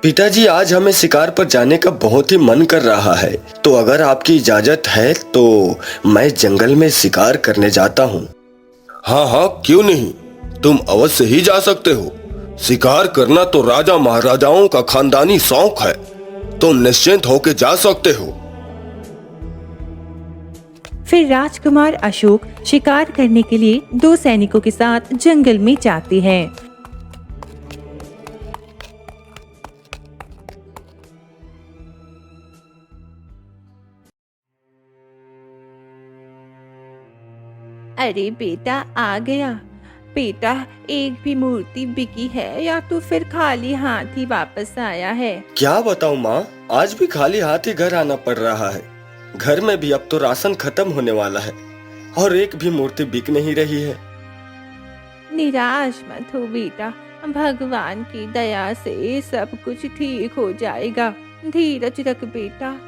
पिताजी, आज हमें शिकार पर जाने का बहुत ही मन कर रहा है, तो अगर आपकी इजाजत है तो मैं जंगल में शिकार करने जाता हूँ। हाँ हाँ, क्यों नहीं, तुम अवश्य ही जा सकते हो। शिकार करना तो राजा महाराजाओं का खानदानी शौक है। तुम निश्चिंत होकर जा सकते हो। फिर राजकुमार अशोक शिकार करने के लिए 2 सैनिकों के साथ जंगल में जाते हैं। अरे बेटा, आ गया। बेटा, एक भी मूर्ति बिकी है या तो फिर खाली हाथ ही वापस आया है? क्या बताऊं माँ, आज भी खाली हाथ ही घर आना पड़ रहा है। घर में भी अब तो राशन खत्म होने वाला है और एक भी मूर्ति बिक नहीं रही है। निराश मत हो बेटा, भगवान की दया से सब कुछ ठीक हो जाएगा। धीरज रख बेटा।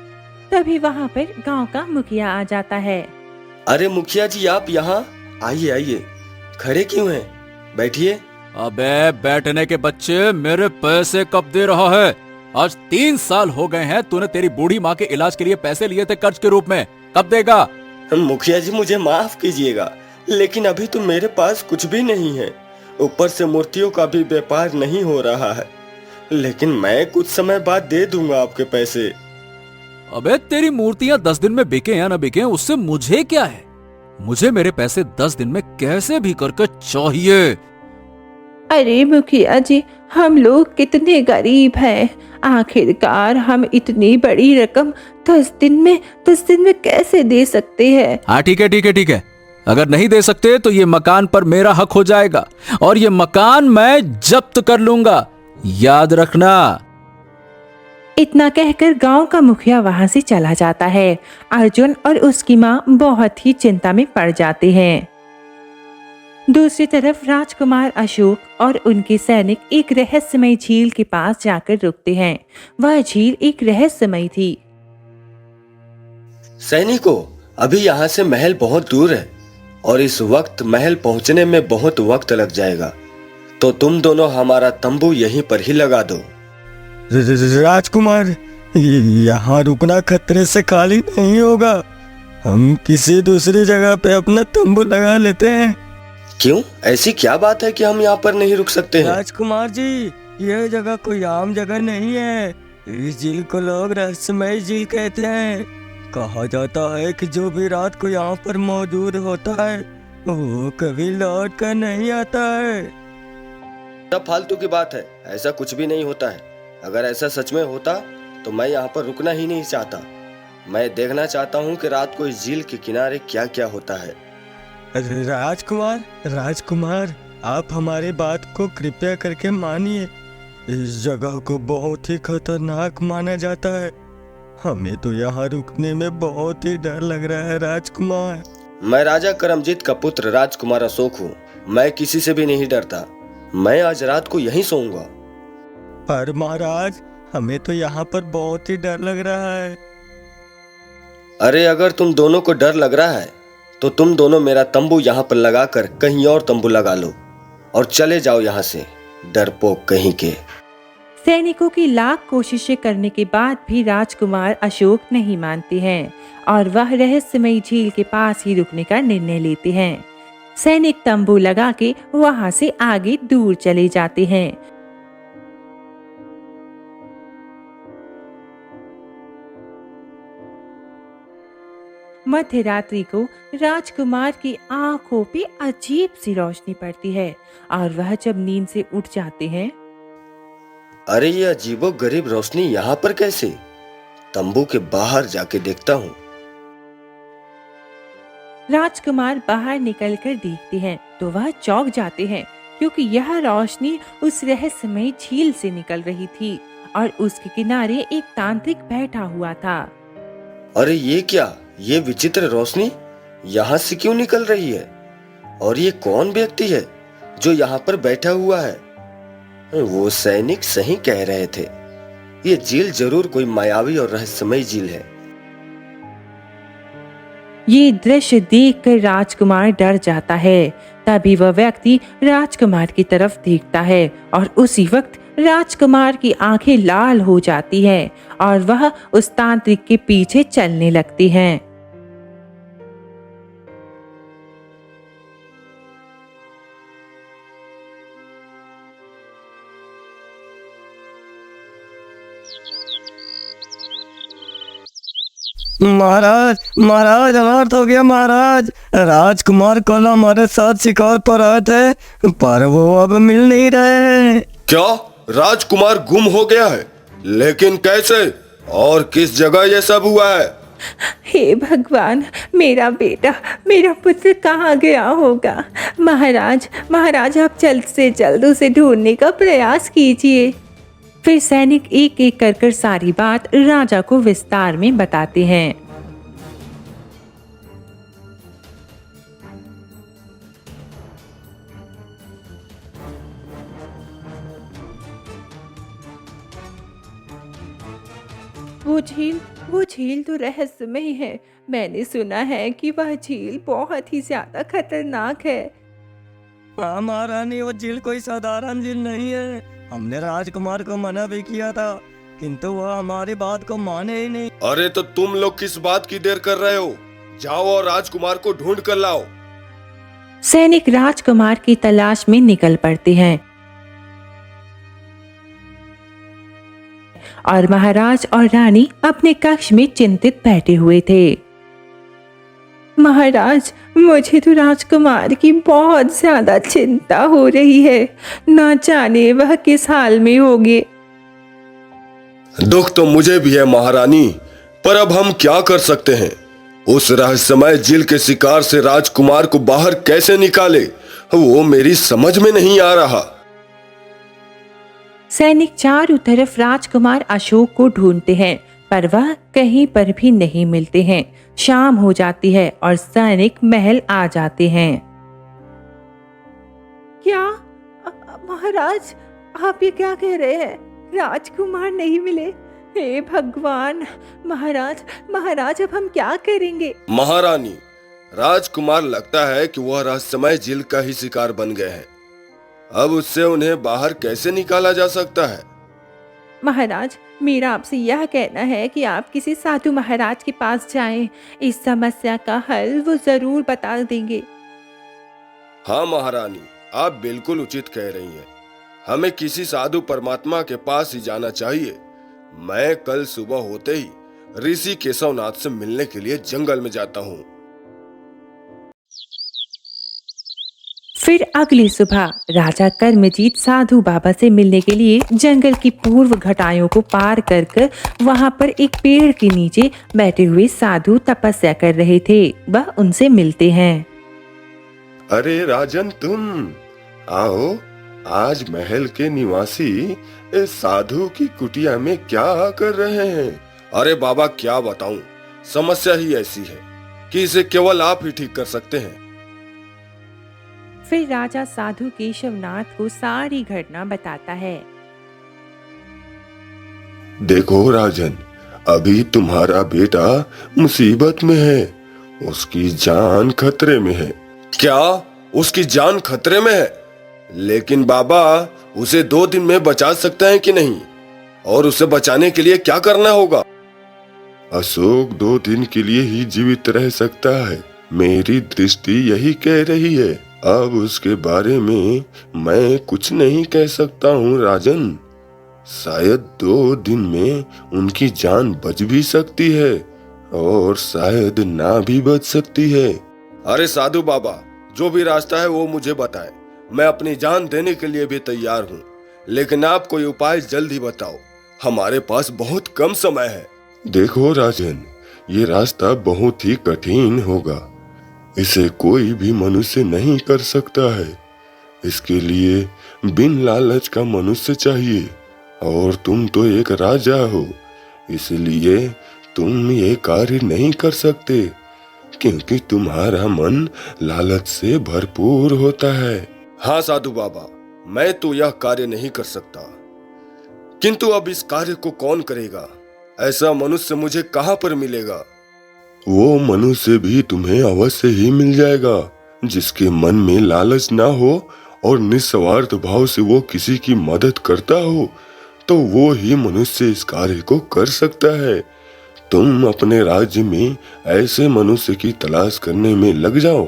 तभी वहाँ पर गांव का मुखिया आ जाता है। अरे मुखिया जी, आप यहाँ आइए आइए। खड़े क्यों हैं? बैठिए। अबे बैठने के बच्चे, मेरे पैसे कब दे रहा है? आज 3 साल हो गए हैं तूने तेरी बूढ़ी माँ के इलाज के लिए पैसे लिए थे कर्ज के रूप में, कब देगा? मुखिया जी, मुझे माफ कीजिएगा, लेकिन अभी तो मेरे पास कुछ भी नहीं है। ऊपर से मूर्तियों का भी व्यापार नहीं हो रहा है, लेकिन मैं कुछ समय बाद दे दूंगा आपके पैसे। अबे तेरी मूर्तियाँ 10 दिन में बिके या न बिके उससे मुझे क्या है? मुझे मेरे पैसे 10 दिन में कैसे भी करके चाहिए। अरे मुखिया जी, हम लोग कितने गरीब हैं। आखिरकार हम इतनी बड़ी रकम 10 दिन में कैसे दे सकते हैं? हाँ ठीक है ठीक है ठीक है, अगर नहीं दे सकते तो ये मकान पर मेरा हक हो जाएगा और ये मकान मैं जब्त कर लूंगा, याद रखना। इतना कहकर गांव का मुखिया वहां से चला जाता है। अर्जुन और उसकी माँ बहुत ही चिंता में पड़ जाते हैं। दूसरी तरफ राजकुमार अशोक और उनके सैनिक एक रहस्यमय झील के पास जाकर रुकते हैं। वह झील एक रहस्यमय थी। सैनिकों, अभी यहाँ से महल बहुत दूर है और इस वक्त महल पहुँचने में बहुत वक्त लग जाएगा, तो तुम दोनों हमारा तंबू यहीं पर ही लगा दो। राजकुमार, यहाँ रुकना खतरे से खाली नहीं होगा। हम किसी दूसरी जगह पे अपना तंबू लगा लेते हैं। क्यों, ऐसी क्या बात है कि हम यहाँ पर नहीं रुक सकते हैं? राजकुमार जी, यह जगह कोई आम जगह नहीं है। इस झील को लोग रहस्यमय झील कहते हैं। कहा जाता है कि जो भी रात को यहाँ पर मौजूद होता है वो कभी लौट कर नहीं आता है। सब फालतू की बात है, ऐसा कुछ भी नहीं होता है। अगर ऐसा सच में होता तो मैं यहाँ पर रुकना ही नहीं चाहता। मैं देखना चाहता हूँ कि रात को इस झील के किनारे क्या क्या होता है। राजकुमार, आप हमारी बात को कृपया करके मानिए। इस जगह को बहुत ही खतरनाक माना जाता है। हमें तो यहाँ रुकने में बहुत ही डर लग रहा है राजकुमार। मैं राजा करमजीत का पुत्र राजकुमार अशोक हूँ। मैं किसी से भी नहीं डरता। मैं आज रात को यहीं सोऊंगा। पर महाराज, हमें तो यहाँ पर बहुत ही डर लग रहा है। अरे अगर तुम दोनों को डर लग रहा है तो तुम दोनों मेरा तंबू यहाँ पर लगाकर कहीं और तंबू लगा लो और चले जाओ यहाँ से, डरपोक कहीं के। सैनिकों की लाख कोशिशें करने के बाद भी राजकुमार अशोक नहीं मानते हैं और वह रहस्यमयी झील के पास ही रुकने का निर्णय लेते हैं। सैनिक तंबू लगा के वहां से आगे दूर चले जाते हैं। मध्य रात्रि को राजकुमार की आंखों पे अजीब सी रोशनी पड़ती है और वह जब नींद से उठ जाते हैं। अरे ये अजीबो गरीब रोशनी यहाँ पर कैसे? तंबू के बाहर जाके देखता हूँ। राजकुमार बाहर निकलकर देखते हैं तो वह चौंक जाते हैं, क्योंकि यह रोशनी उस रहस्यमय झील से निकल रही थी और उसके किनारे एक तांत्रिक बैठा हुआ था। अरे ये क्या, ये विचित्र रोशनी यहाँ से क्यों निकल रही है? और ये कौन व्यक्ति है जो यहाँ पर बैठा हुआ है? वो सैनिक सही कह रहे थे, ये झील जरूर कोई मायावी और रहस्यमय झील है। ये दृश्य देखकर राजकुमार डर जाता है। तभी वह व्यक्ति राजकुमार की तरफ देखता है और उसी वक्त राजकुमार की आंखें लाल हो जाती हैं और वह उस तांत्रिक के पीछे चलने लगती हैं। महाराज महाराज अनर्थ हो गया महाराज। राजकुमार कल हमारे साथ शिकार पर आए थे पर वो अब मिल नहीं रहे हैं। क्या राजकुमार गुम हो गया है? लेकिन कैसे और किस जगह ये सब हुआ है? हे भगवान, मेरा बेटा, मेरा पुत्र कहाँ गया होगा? महाराज महाराज, आप जल्द से जल्द उसे ढूंढने का प्रयास कीजिए। फिर सैनिक एक एक कर सारी बात राजा को विस्तार में बताते हैं। वो झील तो रहस्यमय है। मैंने सुना है कि वह झील बहुत ही ज्यादा खतरनाक है। हाँ महारानी, वो झील कोई साधारण झील नहीं है। हमने राजकुमार को मना भी किया था किंतु वह हमारी बात को माने ही नहीं। अरे तो तुम लोग किस बात की देर कर रहे हो? जाओ और राजकुमार को ढूंढ कर लाओ। सैनिक राजकुमार की तलाश में निकल पड़ते हैं और महाराज और रानी अपने कक्ष में चिंतित बैठे हुए थे। महाराज, मुझे तो राजकुमार की बहुत ज्यादा चिंता हो रही है। ना जाने वह किस हाल में होंगे। दुख तो मुझे भी है महारानी, पर अब हम क्या कर सकते हैं? उस रहस्यमय झील के शिकार से राजकुमार को बाहर कैसे निकाले, वो मेरी समझ में नहीं आ रहा। सैनिक चारों तरफ राजकुमार अशोक को ढूंढते हैं पर वह कहीं पर भी नहीं मिलते हैं। शाम हो जाती है और सैनिक महल आ जाते हैं। क्या महाराज, आप ये क्या कह रहे हैं? राजकुमार नहीं मिले? हे भगवान! महाराज महाराज, अब हम क्या करेंगे? महारानी, राजकुमार लगता है कि वह रहस्यमय झील का ही शिकार बन गए हैं। अब उससे उन्हें बाहर कैसे निकाला जा सकता है? महाराज, मेरा आपसे यह कहना है कि आप किसी साधु महाराज के पास जाएं। इस समस्या का हल वो जरूर बता देंगे। हाँ महारानी, आप बिल्कुल उचित कह रही हैं। हमें किसी साधु परमात्मा के पास ही जाना चाहिए। मैं कल सुबह होते ही ऋषि केशवनाथ से मिलने के लिए जंगल में जाता हूँ। फिर अगली सुबह राजा कर्मजीत साधु बाबा से मिलने के लिए जंगल की पूर्व घटाओं को पार कर वहां पर एक पेड़ के नीचे बैठे हुए साधु तपस्या कर रहे थे। वह उनसे मिलते हैं। अरे राजन, तुम आओ। आज महल के निवासी इस साधु की कुटिया में क्या कर रहे हैं? अरे बाबा, क्या बताऊं, समस्या ही ऐसी है कि इसे केवल आप ही ठीक कर सकते हैं। फिर राजा साधु केशवनाथ को सारी घटना बताता है। देखो राजन, अभी तुम्हारा बेटा मुसीबत में है। उसकी जान खतरे में है। क्या उसकी जान खतरे में है? लेकिन बाबा, उसे 2 दिन में बचा सकते हैं कि नहीं? और उसे बचाने के लिए क्या करना होगा? अशोक 2 दिन के लिए ही जीवित रह सकता है। मेरी दृष्टि यही कह रही है। अब उसके बारे में मैं कुछ नहीं कह सकता हूँ राजन। शायद 2 दिन में उनकी जान बच भी सकती है और शायद ना भी बच सकती है। अरे साधु बाबा, जो भी रास्ता है वो मुझे बताएं। मैं अपनी जान देने के लिए भी तैयार हूँ, लेकिन आप कोई उपाय जल्द ही बताओ। हमारे पास बहुत कम समय है। देखो राजन, ये रास्ता बहुत ही कठिन होगा। इसे कोई भी मनुष्य नहीं कर सकता है। इसके लिए बिन लालच का मनुष्य चाहिए, और तुम तो एक राजा हो, इसलिए तुम ये कार्य नहीं कर सकते, क्योंकि तुम्हारा मन लालच से भरपूर होता है। हाँ साधु बाबा, मैं तो यह कार्य नहीं कर सकता, किंतु अब इस कार्य को कौन करेगा? ऐसा मनुष्य मुझे कहाँ पर मिलेगा? वो मनुष्य भी तुम्हें अवश्य ही मिल जाएगा, जिसके मन में लालच ना हो और निस्वार्थ भाव से वो किसी की मदद करता हो, तो वो ही मनुष्य इस कार्य को कर सकता है। तुम अपने राज्य में ऐसे मनुष्य की तलाश करने में लग जाओ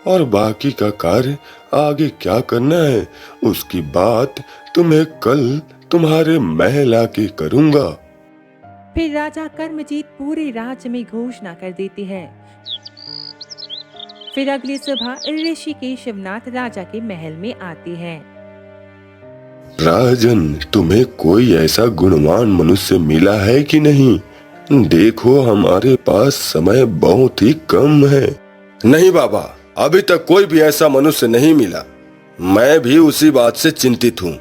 और बाकी का कार्य आगे क्या करना है उसकी बात तुम्हें कल तुम्हारे महल आके करूंगा। फिर राजा कर्मजीत पूरे राज्य में घोषणा कर देती है। फिर अगली सुबह ऋषि केशवनाथ राजा के महल में आती है। राजन, तुम्हें कोई ऐसा गुणवान मनुष्य मिला है कि नहीं? देखो, हमारे पास समय बहुत ही कम है। नहीं बाबा, अभी तक कोई भी ऐसा मनुष्य नहीं मिला। मैं भी उसी बात से चिंतित हूँ।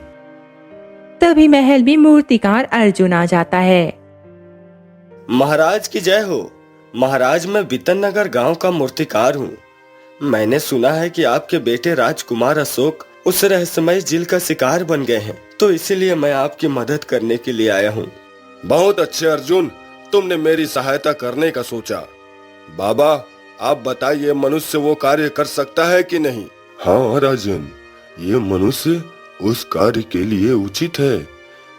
तभी महल में मूर्तिकार अर्जुन आ जाता है। महाराज की जय हो। महाराज, मैं बितन नगर गांव का मूर्तिकार हूँ। मैंने सुना है कि आपके बेटे राजकुमार अशोक उस रहस्यमय झील का शिकार बन गए हैं, तो इसीलिए मैं आपकी मदद करने के लिए आया हूँ। बहुत अच्छे अर्जुन, तुमने मेरी सहायता करने का सोचा। बाबा, आप बताइए, मनुष्य वो कार्य कर सकता है कि नहीं? हाँ राजन, ये मनुष्य उस कार्य के लिए उचित है।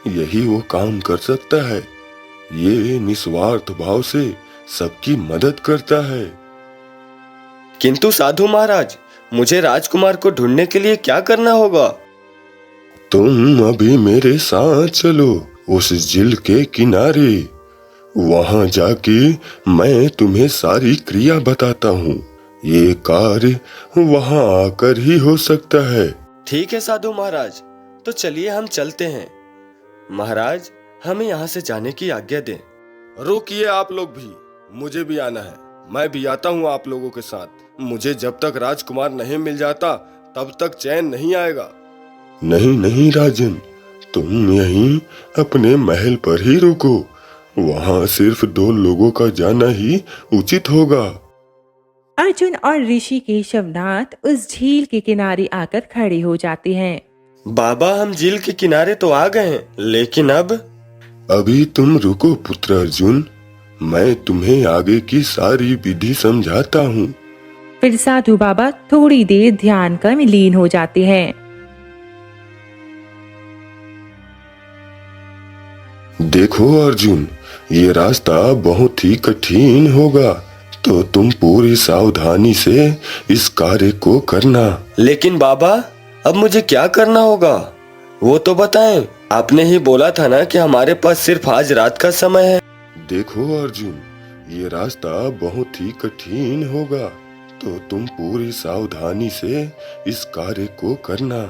यही वो काम कर सकता है। ये निस्वार्थ भाव से सबकी मदद करता है। किंतु साधु महाराज, मुझे राजकुमार को ढूंढने के लिए क्या करना होगा? तुम अभी मेरे साथ चलो उस झील के किनारे। वहां जाके मैं तुम्हें सारी क्रिया बताता हूँ। ये कार्य वहां आकर ही हो सकता है। ठीक है साधु महाराज, तो चलिए हम चलते हैं। महाराज, हमें यहाँ से जाने की आज्ञा दें। रुकिए, आप लोग भी, मुझे भी आना है। मैं भी आता हूँ आप लोगों के साथ। मुझे जब तक राजकुमार नहीं मिल जाता तब तक चैन नहीं आएगा। नहीं नहीं राजन, तुम यहीं अपने महल पर ही रुको। वहाँ सिर्फ 2 लोगों का जाना ही उचित होगा। अर्जुन और ऋषि केशवनाथ उस झील के किनारे आकर खड़े हो जाते हैं। बाबा, हम झील के किनारे तो आ गए हैं, लेकिन अब? अभी तुम रुको पुत्र अर्जुन, मैं तुम्हें आगे की सारी विधि समझाता हूँ। फिर साधु बाबा थोड़ी देर ध्यान कर लीन हो जाते हैं। देखो अर्जुन, ये रास्ता बहुत ही कठिन होगा, तो तुम पूरी सावधानी से इस कार्य को करना। लेकिन बाबा, अब मुझे क्या करना होगा वो तो बताएं। आपने ही बोला था ना कि हमारे पास सिर्फ आज रात का समय है। देखो अर्जुन, ये रास्ता बहुत ही कठिन होगा, तो तुम पूरी सावधानी से इस कार्य को करना।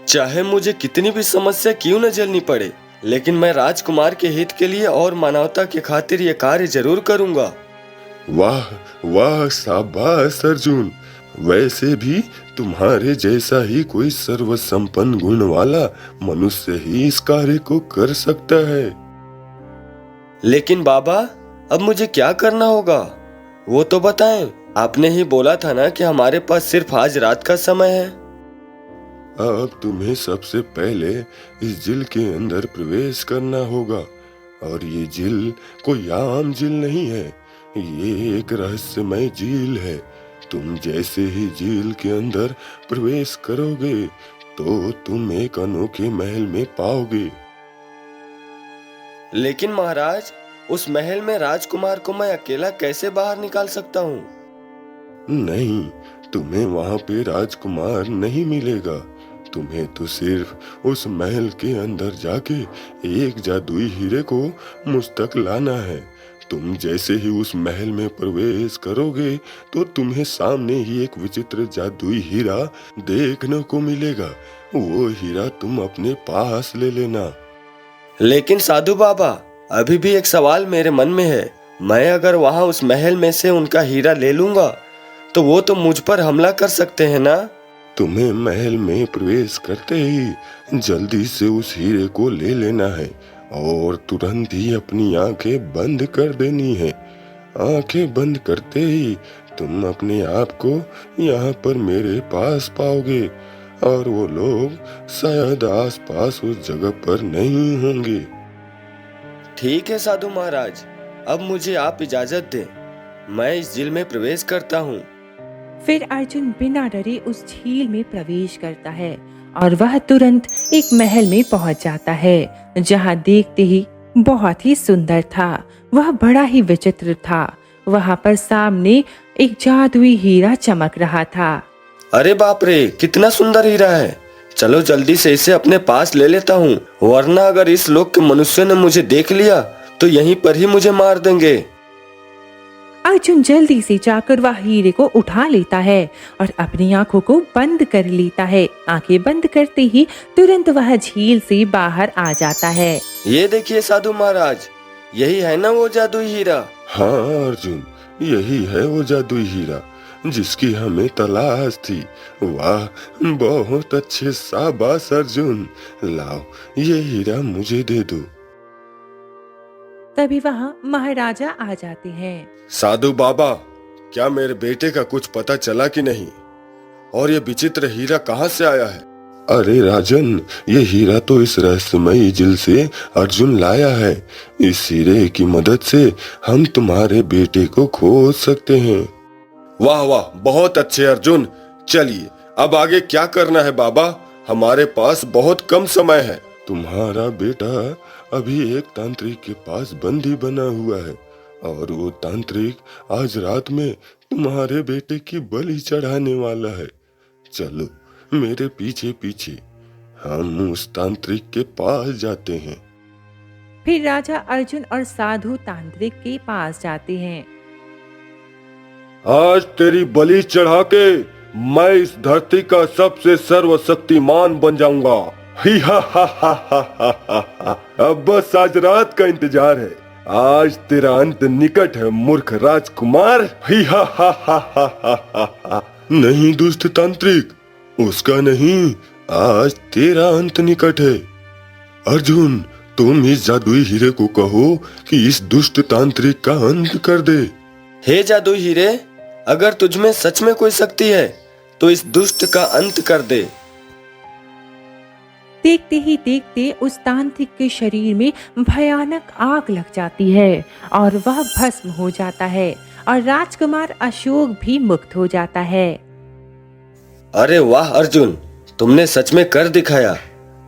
चाहे मुझे कितनी भी समस्या क्यों न झेलनी पड़े, लेकिन मैं राजकुमार के हित के लिए और मानवता के खातिर ये कार्य जरूर करूंगा। वाह वाह, शाबाश अर्जुन। वैसे भी तुम्हारे जैसा ही कोई सर्वसंपन्न गुण वाला मनुष्य ही इस कार्य को कर सकता है। लेकिन बाबा, अब मुझे क्या करना होगा वो तो बताएं। आपने ही बोला था ना कि हमारे पास सिर्फ आज रात का समय है। अब तुम्हें सबसे पहले इस झील के अंदर प्रवेश करना होगा, और ये झील कोई आम झील नहीं है। ये एक रहस्यमय झील है। तुम जैसे ही झील के अंदर प्रवेश करोगे तो तुम एक अनोखे महल में पाओगे। लेकिन महाराज, उस महल में राजकुमार को मैं अकेला कैसे बाहर निकाल सकता हूँ? नहीं, तुम्हें वहाँ पे राजकुमार नहीं मिलेगा। तुम्हें तो सिर्फ उस महल के अंदर जाके एक जादुई हीरे को मुझ तक लाना है। तुम जैसे ही उस महल में प्रवेश करोगे तो तुम्हें सामने ही एक विचित्र जादुई हीरा देखने को मिलेगा। वो हीरा तुम अपने पास ले लेना। लेकिन साधु बाबा, अभी भी एक सवाल मेरे मन में है। मैं अगर वहाँ उस महल में से उनका हीरा ले लूंगा तो वो तो मुझ पर हमला कर सकते हैं ना? तुम्हें महल में प्रवेश करते ही जल्दी से उस हीरे को ले लेना है और तुरंत ही अपनी आंखें बंद कर देनी है। आंखें बंद करते ही तुम अपने आप को यहाँ पर मेरे पास पाओगे। और वो लोग शायद आसपास उस जगह पर नहीं होंगे। ठीक है साधु महाराज, अब मुझे आप इजाजत दें, मैं इस झील में प्रवेश करता हूँ। फिर अर्जुन बिना डरे उस झील में प्रवेश करता है और वह तुरंत एक महल में पहुंच जाता है, जहां देखते ही बहुत ही सुंदर था। वह बड़ा ही विचित्र था। वहां पर सामने एक जादुई हीरा चमक रहा था। अरे बाप रे, कितना सुंदर हीरा है। चलो जल्दी से इसे अपने पास ले लेता हूँ, वरना अगर इस लोक के मनुष्य ने मुझे देख लिया तो यहीं पर ही मुझे मार देंगे। अर्जुन जल्दी से जाकर वह हीरे को उठा लेता है और अपनी आंखों को बंद कर लेता है। आंखें बंद करते ही तुरंत वह झील से बाहर आ जाता है। ये देखिए साधु महाराज, यही है ना वो जादुई हीरा? हाँ अर्जुन, यही है वो जादुई हीरा जिसकी हमें तलाश थी। वाह, बहुत अच्छे, शाबाश अर्जुन। लाओ, ये हीरा मुझे दे दो। तभी वहाँ महाराजा आ जाते हैं। साधु बाबा, क्या मेरे बेटे का कुछ पता चला कि नहीं? और ये विचित्र हीरा कहाँ से आया है? अरे राजन, ये हीरा तो इस रहस्यमयी झील से अर्जुन लाया है। इस हीरे की मदद से हम तुम्हारे बेटे को खोज सकते हैं। वाह वाह, बहुत अच्छे अर्जुन। चलिए, अब आगे क्या करना है बाबा? हमारे पास बहुत कम समय है। तुम्हारा बेटा अभी एक तांत्रिक के पास बंदी बना हुआ है और वो तांत्रिक आज रात में तुम्हारे बेटे की बलि चढ़ाने वाला है। चलो मेरे पीछे पीछे, हम उस तांत्रिक के पास जाते हैं। फिर राजा अर्जुन और साधु तांत्रिक के पास जाते हैं। आज तेरी बलि चढ़ा के मैं इस धरती का सबसे सर्वशक्तिमान बन जाऊंगा। ही हा हा हा हा हा हा हा। अब बस आज रात का इंतजार है। आज तेरा अंत निकट है मूर्ख राजकुमार। ही हा हा हा हा हा हा हा। नहीं दुष्ट तांत्रिक, उसका नहीं, आज तेरा अंत निकट है। अर्जुन, तुम इस जादुई हीरे को कहो कि इस दुष्ट तांत्रिक का अंत कर दे। हे जादुई हीरे, अगर तुझमें सच में कोई शक्ति है तो इस दुष्ट का अंत कर दे। देखते ही देखते उस तांत्रिक के शरीर में भयानक आग लग जाती है और वह भस्म हो जाता है और राजकुमार अशोक भी मुक्त हो जाता है। अरे वाह अर्जुन, तुमने सच में कर दिखाया,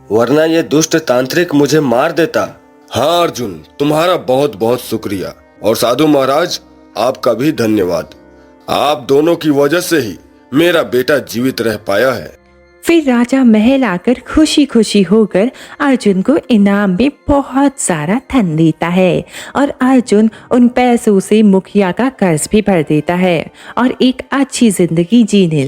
वरना ये दुष्ट तांत्रिक मुझे मार देता। हाँ अर्जुन, तुम्हारा बहुत बहुत शुक्रिया। और साधु महाराज, आपका भी धन्यवाद। आप दोनों की वजह से ही मेरा बेटा जीवित रह पाया है। फिर राजा महल आकर खुशी खुशी होकर अर्जुन को इनाम में बहुत सारा धन देता है और अर्जुन उन पैसों से मुखिया का कर्ज भी भर देता है और एक अच्छी जिंदगी जीने